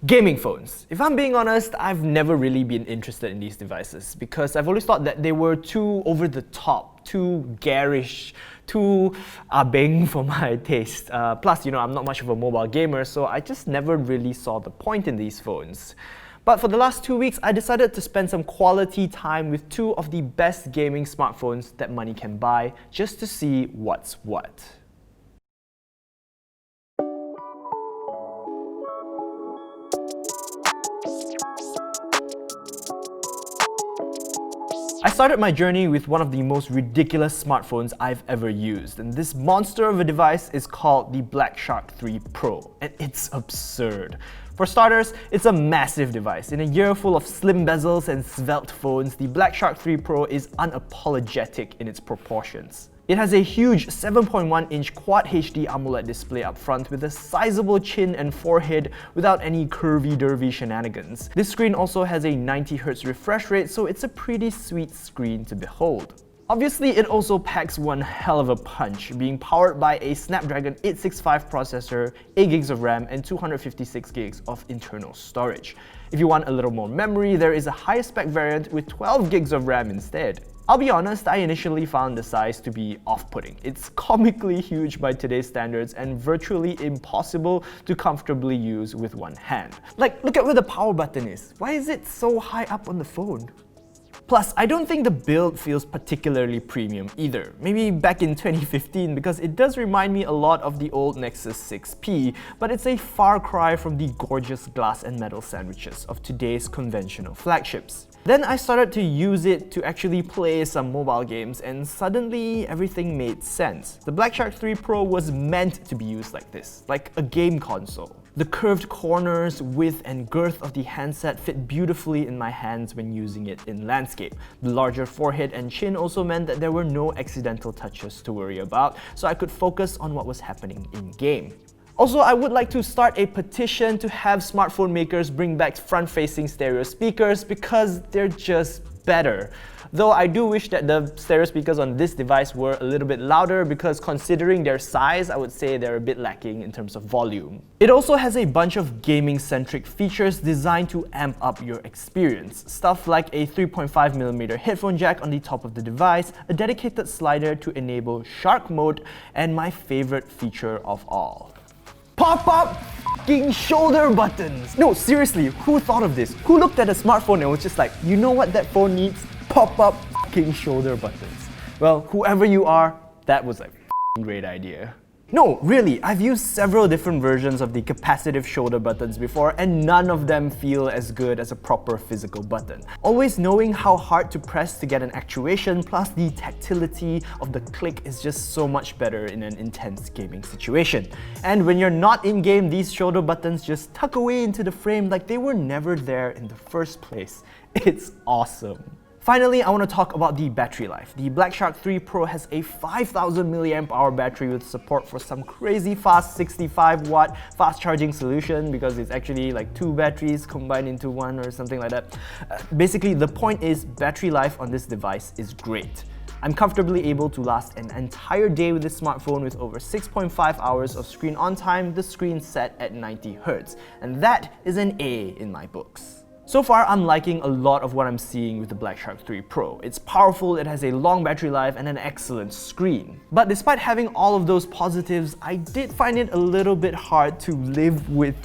Gaming phones. If I'm being honest, I've never really been interested in these devices because I've always thought that they were too over the top, too garish, too abeng for my taste. Plus, I'm not much of a mobile gamer, so I just never really saw the point in these phones. But for the last 2 weeks, I decided to spend some quality time with two of the best gaming smartphones that money can buy, just to see what's what. I started my journey with one of the most ridiculous smartphones I've ever used, and this monster of a device is called the Black Shark 3 Pro, and it's absurd. For starters, it's a massive device. In a year full of slim bezels and svelte phones, the Black Shark 3 Pro is unapologetic in its proportions. It has a huge 7.1-inch Quad HD AMOLED display up front with a sizable chin and forehead without any curvy-dervy shenanigans. This screen also has a 90Hz refresh rate, so it's a pretty sweet screen to behold. Obviously, it also packs one hell of a punch, being powered by a Snapdragon 865 processor, 8GB of RAM, and 256GB of internal storage. If you want a little more memory, there is a higher spec variant with 12GB of RAM instead. I'll be honest, I initially found the size to be off-putting. It's comically huge by today's standards and virtually impossible to comfortably use with one hand. Like, look at where the power button is. Why is it so high up on the phone? Plus, I don't think the build feels particularly premium either. Maybe back in 2015, because it does remind me a lot of the old Nexus 6P, but it's a far cry from the gorgeous glass and metal sandwiches of today's conventional flagships. Then I started to use it to actually play some mobile games, and suddenly everything made sense. The Black Shark 3 Pro was meant to be used like this, like a game console. The curved corners, width and girth of the handset fit beautifully in my hands when using it in landscape. The larger forehead and chin also meant that there were no accidental touches to worry about, so I could focus on what was happening in-game. Also, I would like to start a petition to have smartphone makers bring back front-facing stereo speakers because they're just better. Though I do wish that the stereo speakers on this device were a little bit louder because considering their size, I would say they're a bit lacking in terms of volume. It also has a bunch of gaming-centric features designed to amp up your experience. Stuff like a 3.5mm headphone jack on the top of the device, a dedicated slider to enable shark mode, and my favorite feature of all: pop-up f***ing shoulder buttons! No, seriously, who thought of this? Who looked at a smartphone and was just like, you know what that phone needs? Pop-up f***ing shoulder buttons. Well, whoever you are, that was a f***ing great idea. No, really, I've used several different versions of the capacitive shoulder buttons before, and none of them feel as good as a proper physical button. Always knowing how hard to press to get an actuation, plus the tactility of the click is just so much better in an intense gaming situation. And when you're not in-game, these shoulder buttons just tuck away into the frame like they were never there in the first place. It's awesome. Finally, I want to talk about the battery life. The Black Shark 3 Pro has a 5000 mAh battery with support for some crazy fast 65-watt fast charging solution because it's actually like two batteries combined into one or something like that. Basically, the point is battery life on this device is great. I'm comfortably able to last an entire day with this smartphone with over 6.5 hours of screen on time, the screen set at 90Hz. And that is an A in my books. So far, I'm liking a lot of what I'm seeing with the Black Shark 3 Pro. It's powerful, it has a long battery life, and an excellent screen. But despite having all of those positives, I did find it a little bit hard to live with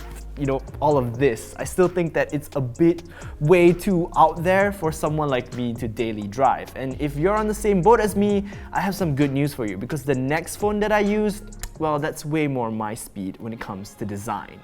all of this. I still think that it's a bit way too out there for someone like me to daily drive. And if you're on the same boat as me, I have some good news for you because the next phone that I used, well, that's way more my speed when it comes to design.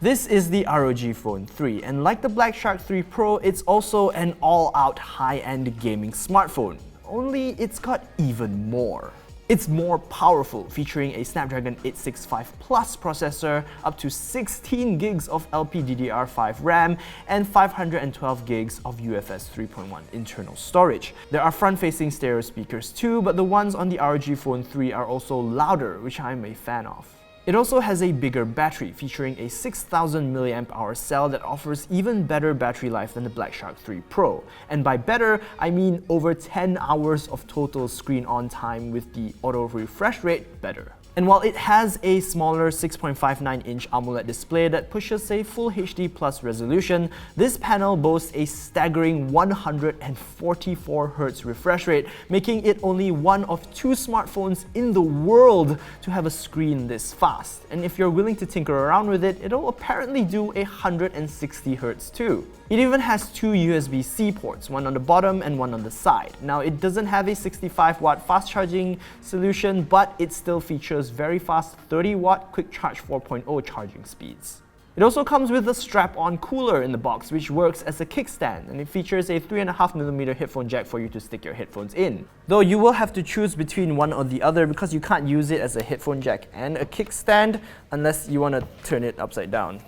This is the ROG Phone 3, and like the Black Shark 3 Pro, it's also an all-out high-end gaming smartphone, only it's got even more. It's more powerful, featuring a Snapdragon 865 Plus processor, up to 16GB of LPDDR5 RAM, and 512GB of UFS 3.1 internal storage. There are front-facing stereo speakers too, but the ones on the ROG Phone 3 are also louder, which I'm a fan of. It also has a bigger battery, featuring a 6000 mAh cell that offers even better battery life than the Black Shark 3 Pro. And by better, I mean over 10 hours of total screen on time with the auto refresh rate better. And while it has a smaller 6.59-inch AMOLED display that pushes a Full HD Plus resolution, this panel boasts a staggering 144Hz refresh rate, making it only one of 2 smartphones in the world to have a screen this fast. And if you're willing to tinker around with it, it'll apparently do 160Hz too. It even has 2 USB-C ports, one on the bottom and one on the side. Now, it doesn't have a 65-watt fast charging solution, but it still features very fast 30-watt quick charge 4.0 charging speeds. It also comes with a strap-on cooler in the box, which works as a kickstand, and it features a 3.5mm headphone jack for you to stick your headphones in. Though you will have to choose between one or the other because you can't use it as a headphone jack and a kickstand unless you want to turn it upside down.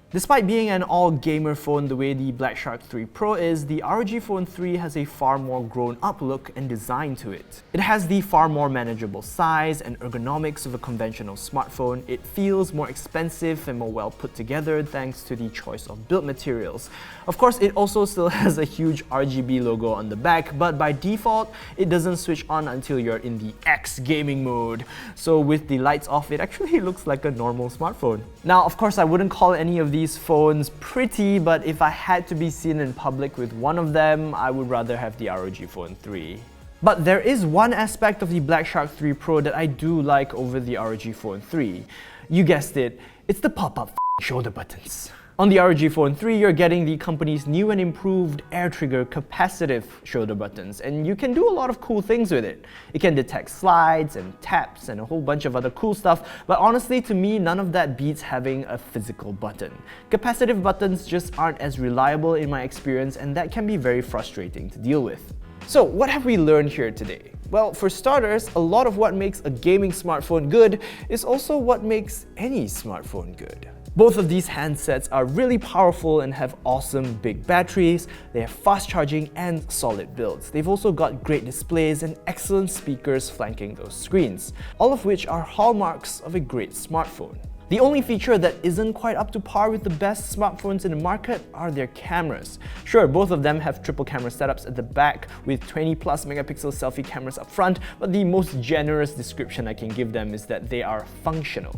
Despite being an all-gamer phone the way the Black Shark 3 Pro is, the ROG Phone 3 has a far more grown-up look and design to it. It has the far more manageable size and ergonomics of a conventional smartphone. It feels more expensive and more well put together thanks to the choice of build materials. Of course, it also still has a huge RGB logo on the back, but by default, it doesn't switch on until you're in the X gaming mode. So with the lights off, it actually looks like a normal smartphone. Now, of course, I wouldn't call any of these phones pretty, but if I had to be seen in public with one of them, I would rather have the ROG Phone 3. But there is one aspect of the Black Shark 3 Pro that I do like over the ROG Phone 3. You guessed it, it's the pop-up shoulder buttons. On the ROG Phone 3, you're getting the company's new and improved AirTrigger capacitive shoulder buttons, and you can do a lot of cool things with it. It can detect slides and taps and a whole bunch of other cool stuff, but honestly, to me, none of that beats having a physical button. Capacitive buttons just aren't as reliable in my experience, and that can be very frustrating to deal with. So, what have we learned here today? Well, for starters, a lot of what makes a gaming smartphone good is also what makes any smartphone good. Both of these handsets are really powerful and have awesome big batteries, they have fast charging and solid builds. They've also got great displays and excellent speakers flanking those screens, all of which are hallmarks of a great smartphone. The only feature that isn't quite up to par with the best smartphones in the market are their cameras. Sure, both of them have triple camera setups at the back with 20+ megapixel selfie cameras up front, but the most generous description I can give them is that they are functional.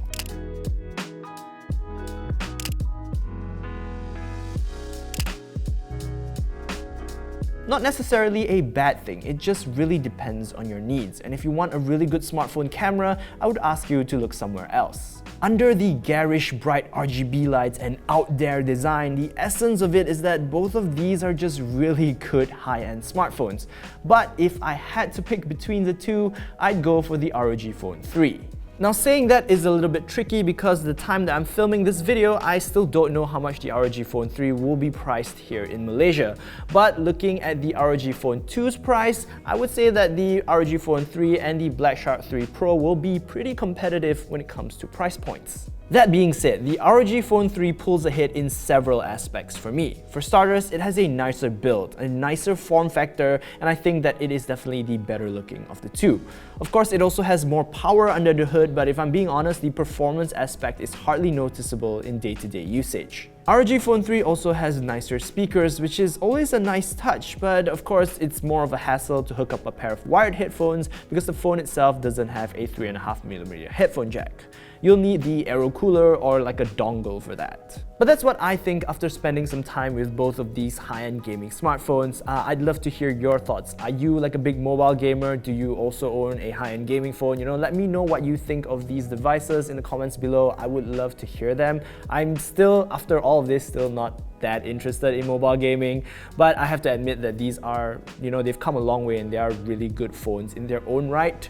Not necessarily a bad thing, it just really depends on your needs. And if you want a really good smartphone camera, I would ask you to look somewhere else. Under the garish bright RGB lights and out there design, the essence of it is that both of these are just really good high-end smartphones. But if I had to pick between the two, I'd go for the ROG Phone 3. Now, saying that is a little bit tricky because the time that I'm filming this video, I still don't know how much the ROG Phone 3 will be priced here in Malaysia. But looking at the ROG Phone 2's price, I would say that the ROG Phone 3 and the Black Shark 3 Pro will be pretty competitive when it comes to price points. That being said, the ROG Phone 3 pulls ahead in several aspects for me. For starters, it has a nicer build, a nicer form factor, and I think that it is definitely the better looking of the two. Of course, it also has more power under the hood, but if I'm being honest, the performance aspect is hardly noticeable in day-to-day usage. ROG Phone 3 also has nicer speakers, which is always a nice touch, but of course it's more of a hassle to hook up a pair of wired headphones because the phone itself doesn't have a 3.5mm headphone jack. You'll need the Aero cooler or like a dongle for that. But that's what I think after spending some time with both of these high-end gaming smartphones. I'd love to hear your thoughts. Are you like a big mobile gamer? Do you also own a high-end gaming phone? Let me know what you think of these devices in the comments below. I would love to hear them. I'm still, after all of this, still not that interested in mobile gaming, but I have to admit that these are, they've come a long way and they are really good phones in their own right,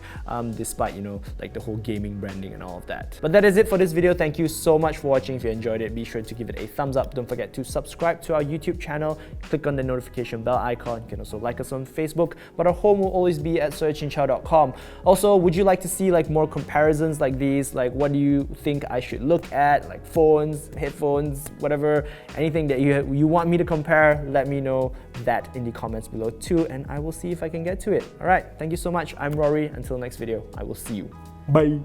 despite, like the whole gaming branding and all of that. But that is it for this video. Thank you so much for watching. If you enjoyed it, be sure to give it a thumbs up. Don't forget to subscribe to our YouTube channel, click on the notification bell icon. You can also like us on Facebook, but our home will always be at searchinchow.com. Also, would you like to see like more comparisons like these? Like, what do you think I should look at? Like phones, headphones, whatever, anything that you want me to compare, let me know that in the comments below too, and I will see if I can get to it. Alright, thank you so much. I'm Rory. Until next video, I will see you. Bye!